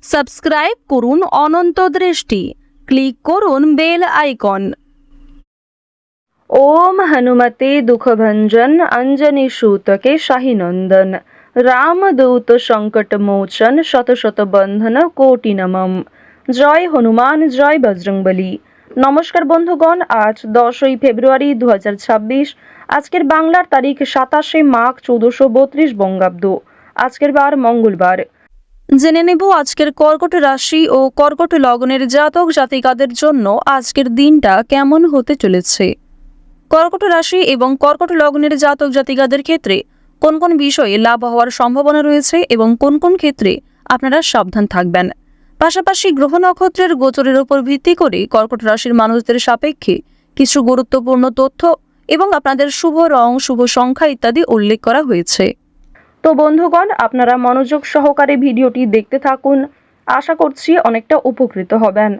Subscribe করুন অনন্ত দৃষ্টি, click করুন বেল আইকন। ওম হনুমতে দুঃখভঞ্জন অঞ্জনি সূতকে শাহীনন্দন রামদূত সংকট মোচন শত শত বন্ধন কোটি নমঃ। জয় হনুমান, জয় বজরংবলী। নমস্কার বন্ধুগণ, আজ 10ই ফেব্রুয়ারি 2026। আজকের বাংলার তারিখ 27 মাঘ 1432 বঙ্গাব্দ। আজকের বার মঙ্গলবার। জেনে নেব আজকের কর্কট রাশি ও কর্কট লগ্নের জাতক জাতিকাদের জন্য আজকের দিনটা কেমন হতে চলেছে। কর্কট রাশি এবং কর্কট লগ্নের জাতক জাতিকাদের ক্ষেত্রে কোন কোন বিষয়ে লাভ হওয়ার সম্ভাবনা রয়েছে এবং কোন কোন ক্ষেত্রে আপনারা সাবধান থাকবেন। পাশাপাশি গ্রহ নক্ষত্রের গোচরের উপর ভিত্তি করে কর্কট রাশির মানুষদের সাপেক্ষে কিছু গুরুত্বপূর্ণ তথ্য এবং আপনাদের শুভ রং, শুভ সংখ্যা ইত্যাদি উল্লেখ করা হয়েছে। তো বন্ধুগণ, আপনারা মনোযোগ সহকারে ভিডিওটি দেখতে থাকুন। আশা করছি অনেকটা উপকৃত হবেন।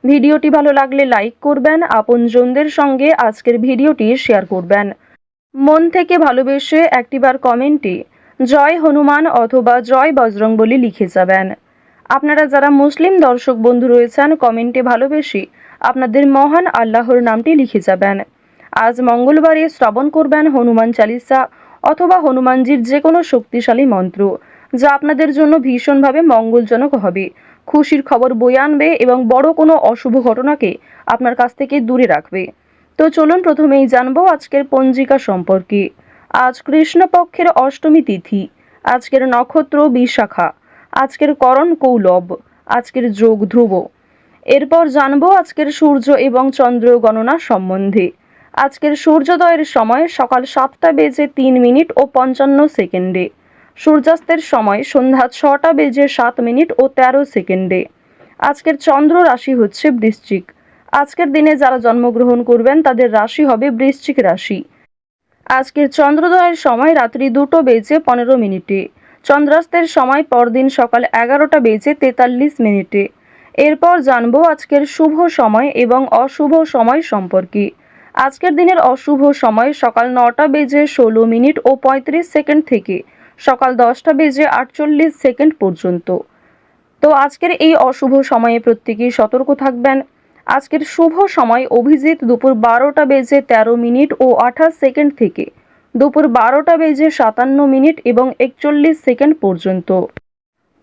ভিডিওটি ভালো লাগলে লাইক করবেন, আপনজনদের সঙ্গে আজকের ভিডিওটি শেয়ার করবেন। মন থেকে ভালোবেসে একটিবার কমেন্টে জয় হনুমান অথবা জয় বজরংবলী লিখে যাবেন। আপনারা যারা মুসলিম দর্শক বন্ধু রয়েছেন, কমেন্টে ভালোবেসে আপনাদের মহান আল্লাহর নামটি লিখে যাবেন। আজ মঙ্গলবারে শ্রবণ করবেন হনুমান চালিসা অথবা হনুমানজির যে কোনো শক্তিশালী মন্ত্র, যা আপনাদের জন্য ভীষণভাবে মঙ্গলজনক হবে, খুশির খবর বয়ে আনবে এবং বড় কোনো অশুভ ঘটনাকে আপনার কাছ থেকে দূরে রাখবে। তো চলুন প্রথমেই জানবো আজকের পঞ্জিকা সম্পর্কে। আজ কৃষ্ণপক্ষের অষ্টমী তিথি, আজকের নক্ষত্র বিশাখা, আজকের করণ কৌলব, আজকের যোগ ধ্রুব। এরপর জানবো আজকের সূর্য এবং চন্দ্র গণনা সম্বন্ধে। আজকের সূর্যোদয়ের সময় সকাল 7:03 ও 55 সেকেন্ডে, সূর্যাস্তের সময় সন্ধ্যা 6:07 ও 13 সেকেন্ডে। আজকের চন্দ্র রাশি হচ্ছে বৃশ্চিক। আজকের দিনে যারা জন্মগ্রহণ করবেন তাদের রাশি হবে বৃশ্চিক রাশি। আজকের চন্দ্রোদয়ের সময় রাত্রি 2:15, চন্দ্রাস্তের সময় পরদিন সকাল 11:43। এরপর জানবো আজকের শুভ সময় এবং অশুভ সময় সম্পর্কে। আজকের দিনের অশুভ সময় সকাল 9:16 ও 35 সেকেন্ড থেকে সকাল 10:48 পর্যন্ত। তো আজকের এই অশুভ সময়ে প্রত্যেকেই সতর্ক থাকবেন। আজকের শুভ সময় অভিজিৎ দুপুর 12:13 ও 28 সেকেন্ড থেকে দুপুর 12:57 এবং 41 সেকেন্ড পর্যন্ত।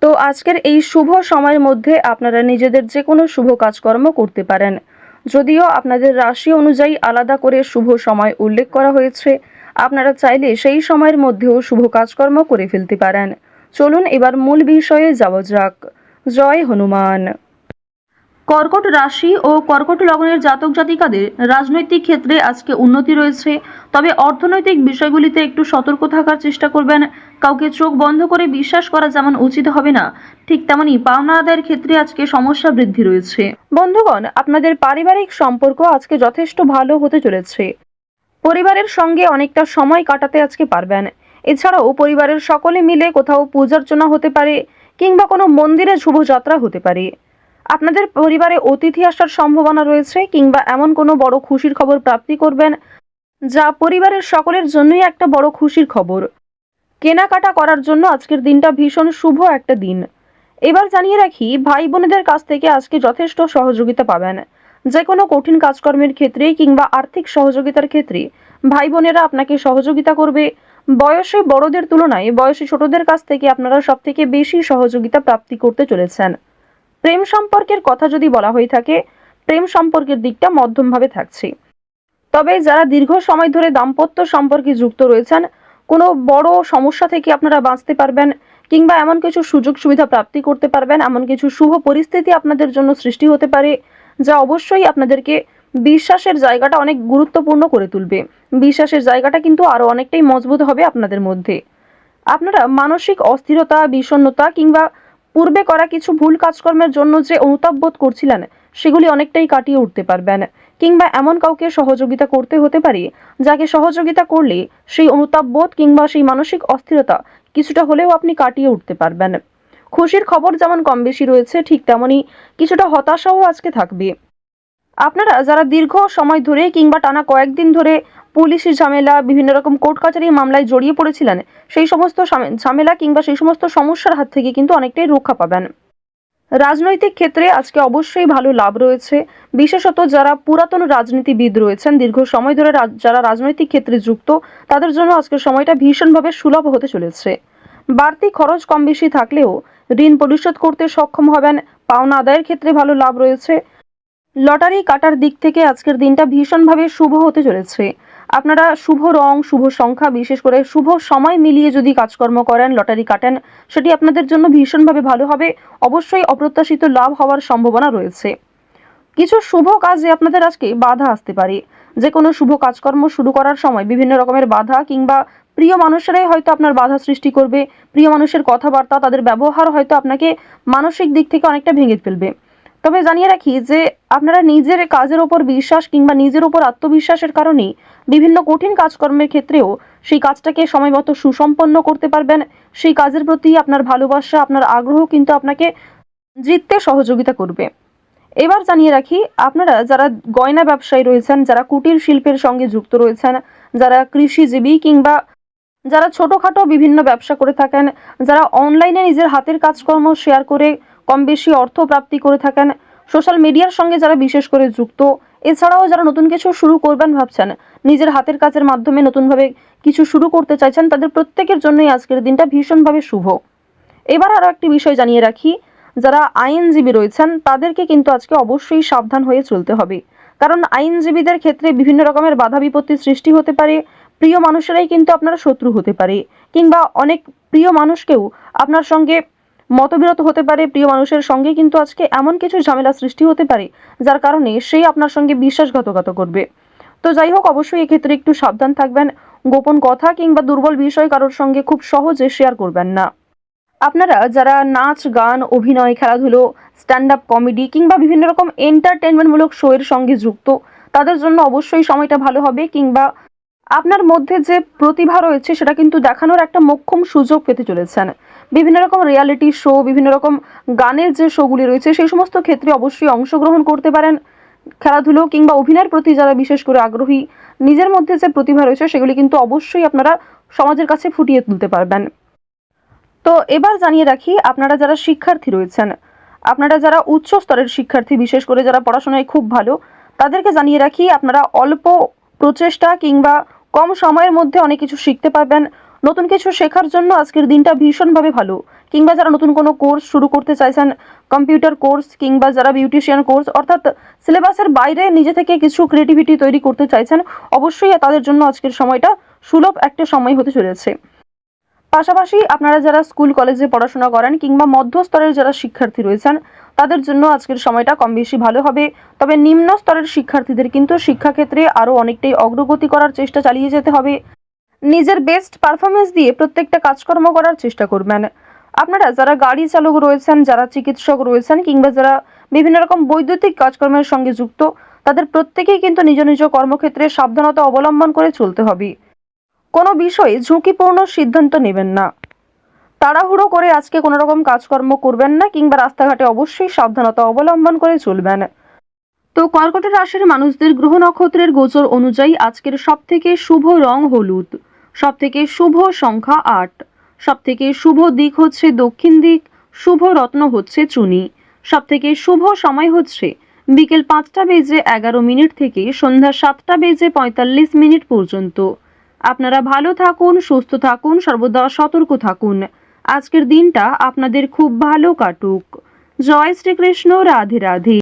তো আজকের এই শুভ সময়ের মধ্যে আপনারা নিজেদের যে কোনো শুভ কাজকর্ম করতে পারেন। যদিও আপনাদের রাশি অনুযায়ী আলাদা করে শুভ সময় উল্লেখ করা হয়েছে, আপনারা চাইলে সেই সময়ের মধ্যেও শুভ কাজকর্ম করে ফেলতে পারেন। চলুন এবার মূল বিষয়ে যাওয়া যাক। জয় হনুমান। কর্কট রাশি ও কর্কট লগ্নের জাতক জাতিকাদের রাজনৈতিক ক্ষেত্রে আজকে উন্নতি রয়েছে, তবে অর্থনৈতিক বিষয়গুলিতে একটু সতর্ক থাকার চেষ্টা করবেন। কাউকে চোখ বন্ধ করে বিশ্বাস করা যেমন উচিত হবে না, ঠিক তেমনি পাওনা আদায়ের ক্ষেত্রে আজকে সমস্যা বৃদ্ধি রয়েছে। বন্ধুগণ, আপনাদের পারিবারিক সম্পর্ক আজকে যথেষ্ট ভালো হতে চলেছে। পরিবারের সঙ্গে অনেকটা সময় কাটাতে আজকে পারবেন। এছাড়াও পরিবারের সকলে মিলে কোথাও পূজার্চনা হতে পারে কিংবা কোনো মন্দিরে শুভযাত্রা হতে পারে। আপনাদের পরিবারে অতিথি আসার সম্ভাবনা রয়েছে কিংবা এমন কোনো বড় খুশির খবর প্রাপ্তি করবেন, যা পরিবারের সকলের জন্যই একটা বড় খুশির খবর। কেনাকাটা করার জন্য আজকের দিনটা ভীষণ শুভ একটা দিন। এবার জানিয়ে রাখি, ভাই বোনেদের কাছ থেকে আজকে যথেষ্ট সহযোগিতা পাবেন। যে কোনো কঠিন কাজকর্মের ক্ষেত্রে কিংবা আর্থিক সহযোগিতার ক্ষেত্রে ভাই বোনেরা আপনাকে সহযোগিতা করবে। বয়সে বড়দের তুলনায় বয়সে ছোটদের কাছ থেকে আপনারা সব থেকে বেশি সহযোগিতা প্রাপ্তি করতে চলেছেন। প্রেম সম্পর্কের কথা যদি বলা হয়ে থাকে, প্রেম সম্পর্কের দিকটা মধ্যমভাবে থাকছে। তবে যারা দীর্ঘ সময় ধরে দাম্পত্য সম্পর্কে যুক্ত রয়েছেন, কোনো বড় সমস্যা থেকে আপনারা বাঁচতে পারবেন কিংবা এমন কিছু সুযোগ সুবিধা প্রাপ্তি করতে পারবেন, এমন কিছু শুভ পরিস্থিতি আপনাদের জন্য সৃষ্টি হতে পারে, যা অবশ্যই আপনাদেরকে বিশ্বাসের জায়গাটা অনেক গুরুত্বপূর্ণ করে তুলবে। বিশ্বাসের জায়গাটা কিন্তু আরো অনেকটাই মজবুত হবে আপনাদের মধ্যে। আপনারা মানসিক অস্থিরতা, বিষণ্ণতা কিংবা পূর্বে করা কিছু ভুল কাজকর্মের জন্য যে অনুতাপ বোধ করছিলেন, সেগুলি অনেকটাই কাটিয়ে উঠতে পারবেন। কিংবা এমন কাউকে সহযোগিতা করতে হতে পারে, যাকে সহযোগিতা করলে সেই অনুতাপ বোধ কিংবা সেই মানসিক অস্থিরতা কিছুটা হলেও আপনি কাটিয়ে উঠতে পারবেন। খুশির খবর যেমন কম বেশি রয়েছে, ঠিক তেমনি কিছুটা হতাশাও আজকে থাকবে। আপনারা যারা দীর্ঘ সময় ধরে কিংবা টানা কয়েকদিন ধরে পুলিশি ঝামেলা, বিভিন্ন রকম কোর্ট কাচারি মামলায় জড়িয়ে পড়েছিলেন, সেই সমস্ত ঝামেলা কিংবা সেই সমস্ত সমস্যার হাত থেকে কিন্তু অনেকটাই রক্ষা পাবেন। রাজনৈতিক ক্ষেত্রে আজকে অবশ্যই ভালো লাভ রয়েছে। বিশেষত যারা পুরাতন রাজনীতিবিদ রয়েছেন, দীর্ঘ সময় ধরে যারা রাজনৈতিক ক্ষেত্রে যুক্ত, তাদের জন্য আজকের সময়টা ভীষণভাবে সুলভ হতে চলেছে। বাড়তি খরচ কম বেশি থাকলেও ঋণ পরিশোধ করতে সক্ষম হবেন। পাওনা আদায়ের ক্ষেত্রে ভালো লাভ রয়েছে। লটারি কাটার দিক থেকে আজকের দিনটা ভীষণভাবে শুভ হতে চলেছে। আপনারা শুভ রং, শুভ সংখ্যা, বিশেষ করে শুভ সময় মিলিয়ে যদি কাজকর্ম করেন, লটারি কাটেন, সেটি আপনাদের জন্য ভীষণভাবে ভালো হবে। অবশ্যই অপ্রত্যাশিত লাভ হওয়ার সম্ভাবনা রয়েছে। কিছু শুভ কাজে আপনাদের আজকে বাধা আসতে পারে। যে কোনো শুভ কাজকর্ম শুরু করার সময় বিভিন্ন রকমের বাধা কিংবা প্রিয় মানুষেরাই হয়তো আপনার বাধা সৃষ্টি করবে। প্রিয় মানুষের কথাবার্তা, তাদের ব্যবহার হয়তো আপনাকে মানসিক দিক থেকে অনেকটা ভেঙে ফেলবে। তবে জানিয়ে রাখি যে আপনারা নিজের কাজের ওপর বিশ্বাস কিংবা নিজের ওপর আত্মবিশ্বাসের কারণেই বিভিন্ন কঠিন কাজকর্মের ক্ষেত্রেও সেই কাজটাকে সময়মতো সুসম্পন্ন করতে পারবেন। সেই কাজের প্রতি আপনার ভালোবাসা, আপনার আগ্রহ কিন্তু আপনাকে জিততে সহযোগিতা করবে। এবার জানিয়ে রাখি, আপনারা যারা গয়না ব্যবসায়ী রয়েছেন, যারা কুটির শিল্পের সঙ্গে যুক্ত রয়েছেন, যারা কৃষিজীবী কিংবা যারা ছোটোখাটো বিভিন্ন ব্যবসা করে থাকেন, যারা অনলাইনে নিজের হাতের কাজকর্ম শেয়ার করে কম বেশি অর্থ প্রাপ্তি করে থাকেন, সোশ্যাল মিডিয়ার সঙ্গে যারা বিশেষ করে যুক্ত, এছাড়াও যারা নতুন কিছু শুরু করবেন ভাবছেন, নিজের হাতের কাজের মাধ্যমে নতুনভাবে কিছু শুরু করতে চাইছেন, তাদের প্রত্যেকের জন্যই আজকের দিনটা ভীষণভাবে শুভ। এবার আরও একটি বিষয় জানিয়ে রাখি, যারা আইনজীবী রয়েছেন তাদেরকে কিন্তু আজকে অবশ্যই সাবধান হয়ে চলতে হবে। কারণ আইনজীবীদের ক্ষেত্রে বিভিন্ন রকমের বাধা বিপত্তির সৃষ্টি হতে পারে। প্রিয় মানুষেরাই কিন্তু আপনার শত্রু হতে পারে, কিংবা অনেক প্রিয় মানুষকেও আপনার সঙ্গে মতবিরোধ হতে পারে। প্রিয় মানুষের সঙ্গে কিন্তু আজকে এমন কিছু ঝামেলা সৃষ্টি হতে পারে যার কারণে সেই আপনার সঙ্গে বিশ্বাসঘাতকতা করবে। তো যাই হোক, অবশ্যই এক্ষেত্রে একটু সাবধান থাকবেন। গোপন কথা কিংবা দুর্বল বিষয় কারোর সঙ্গে খুব সহজে শেয়ার করবেন না। আপনারা যারা নাচ, গান, অভিনয়, খেলাধুলো, স্ট্যান্ড আপ কমেডি কিংবা বিভিন্ন রকম এন্টারটেনমেন্টমূলক শো এর সঙ্গে যুক্ত, তাদের জন্য অবশ্যই সময়টা ভালো হবে। কিংবা আপনার মধ্যে যে প্রতিভা রয়েছে সেটা কিন্তু দেখানোর একটা মোক্ষম সুযোগ পেতে চলেছেন। বিভিন্ন রকম রিয়ালিটি শো, বিভিন্ন রকম গানের যে শোগুলি রয়েছে সেই সমস্ত ক্ষেত্রে অবশ্যই অংশগ্রহণ করতে পারেন। খেলাধুলো কিংবা অভিনয়ের প্রতি যারা বিশেষ করে আগ্রহী, নিজের মধ্যে যে প্রতিভা রয়েছে সেগুলি কিন্তু অবশ্যই আপনারা সমাজের কাছে ফুটিয়ে তুলতে পারবেন। তো এবার জানিয়ে রাখি, আপনারা যারা শিক্ষার্থী রয়েছেন, আপনারা যারা উচ্চ স্তরের শিক্ষার্থী, বিশেষ করে যারা পড়াশোনায় খুব ভালো, তাদেরকে জানিয়ে রাখি আপনারা অল্প প্রচেষ্টা কিংবা কম সময়ের মধ্যে অনেক কিছু শিখতে পারবেন। নতুন কিছু শেখার জন্য আজকের দিনটা ভীষণভাবে ভালো। কিংবা যারা নতুন কোনো কোর্স শুরু করতে চাইছেন, কম্পিউটার কোর্স কিংবা যারা বিউটিশিয়ান কোর্স, অর্থাৎ সিলেবাসের বাইরে নিজে থেকে কিছু ক্রিয়েটিভিটি তৈরি করতে চাইছেন, অবশ্যই তাদের জন্য আজকের সময়টা সুলভ একটা সময় হতে চলেছে। পাশাপাশি আপনারা যারা স্কুল কলেজে পড়াশোনা করেন কিংবা মধ্যস্তরের যারা শিক্ষার্থী রয়েছেন, তাদের জন্য আজকের সময়টা কম বেশি ভালো হবে। তবে নিম্ন স্তরের শিক্ষার্থীদের কিন্তু শিক্ষাক্ষেত্রে আরও অনেকটাই অগ্রগতি করার চেষ্টা চালিয়ে যেতে হবে। নিজের বেস্ট পারফরমেন্স দিয়ে প্রত্যেকটা কাজকর্ম করার চেষ্টা করবেন। আপনারা যারা গাড়ি চালক রয়েছেন, যারা চিকিৎসক রয়েছেন কিংবা যারা বিভিন্ন রকম বৈদ্যুতিক কাজকর্মের সঙ্গে যুক্ত, তাদের প্রত্যেকেই কিন্তু নিজ নিজ কর্মক্ষেত্রে সাবধানতা অবলম্বন করে চলতে হবে। কোনো বিষয়ে ঝুঁকিপূর্ণ সিদ্ধান্ত নেবেন না। তাড়াহুড়ো করে আজকে কোনো রকম কাজকর্ম করবেন না কিংবা রাস্তাঘাটে অবশ্যই সাবধানতা অবলম্বন করে চলবেন। তো কর্কট রাশির মানুষদের গ্রহ নক্ষত্রের গোচর অনুযায়ী আজকের সবথেকে শুভ রং হলুদ, সবথেকে শুভ সংখ্যা 8, সবথেকে শুভ দিক হচ্ছে দক্ষিণ দিক, শুভ রত্ন হচ্ছে চুনি, সবথেকে শুভ সময় হচ্ছে বিকেল 5টা বেজে 11 মিনিট থেকে সন্ধ্যা 7টা বেজে 45 মিনিট পর্যন্ত। আপনারা ভালো থাকুন, সুস্থ থাকুন, সর্বদা সতর্ক থাকুন। আজকের দিনটা আপনাদের খুব ভালো কাটুক। জয় শ্রীকৃষ্ণ। রাধে রাধে।